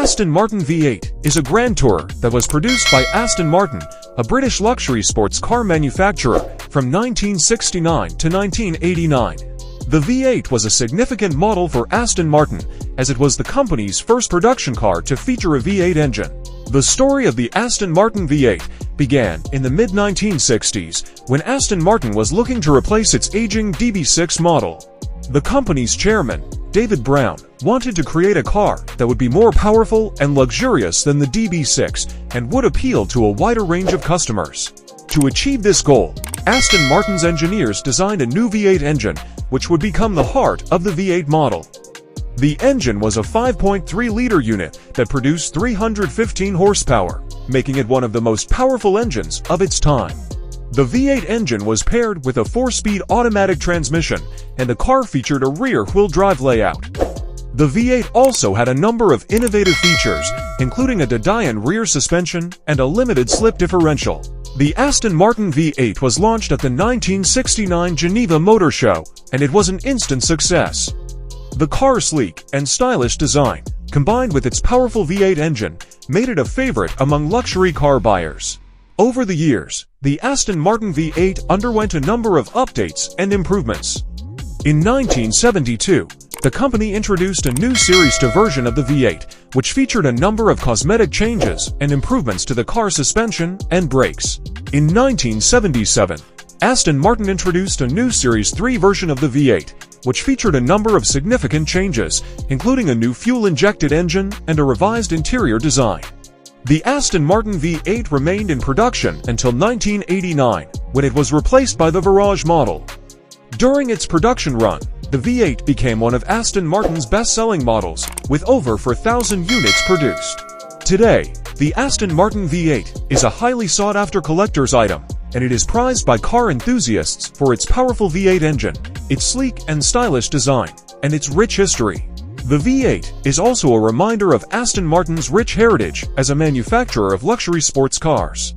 Aston Martin V8 is a Grand Tourer that was produced by Aston Martin, a British luxury sports car manufacturer, from 1969 to 1989. The V8 was a significant model for Aston Martin, as it was the company's first production car to feature a V8 engine. The story of the Aston Martin V8 began in the mid-1960s, when Aston Martin was looking to replace its aging DB6 model. The company's chairman, David Brown, wanted to create a car that would be more powerful and luxurious than the DB6 and would appeal to a wider range of customers. To achieve this goal, Aston Martin's engineers designed a new V8 engine, which would become the heart of the V8 model. The engine was a 5.3-liter unit that produced 315 horsepower, making it one of the most powerful engines of its time. The V8 engine was paired with a 4-speed automatic transmission, and the car featured a rear-wheel drive layout. The V8 also had a number of innovative features, including a Dadian rear suspension and a limited slip differential. The Aston Martin V8 was launched at the 1969 Geneva Motor Show, and it was an instant success. The car's sleek and stylish design, combined with its powerful V8 engine, made it a favorite among luxury car buyers. Over the years, the Aston Martin V8 underwent a number of updates and improvements. In 1972, the company introduced a new Series 2 version of the V8, which featured a number of cosmetic changes and improvements to the car's suspension and brakes. In 1977, Aston Martin introduced a new Series 3 version of the V8, which featured a number of significant changes, including a new fuel-injected engine and a revised interior design. The Aston Martin V8 remained in production until 1989, when it was replaced by the Virage model. During its production run, the V8 became one of Aston Martin's best-selling models, with over 4,000 units produced. Today, the Aston Martin V8 is a highly sought-after collector's item, and it is prized by car enthusiasts for its powerful V8 engine, its sleek and stylish design, and its rich history. The V8 is also a reminder of Aston Martin's rich heritage as a manufacturer of luxury sports cars.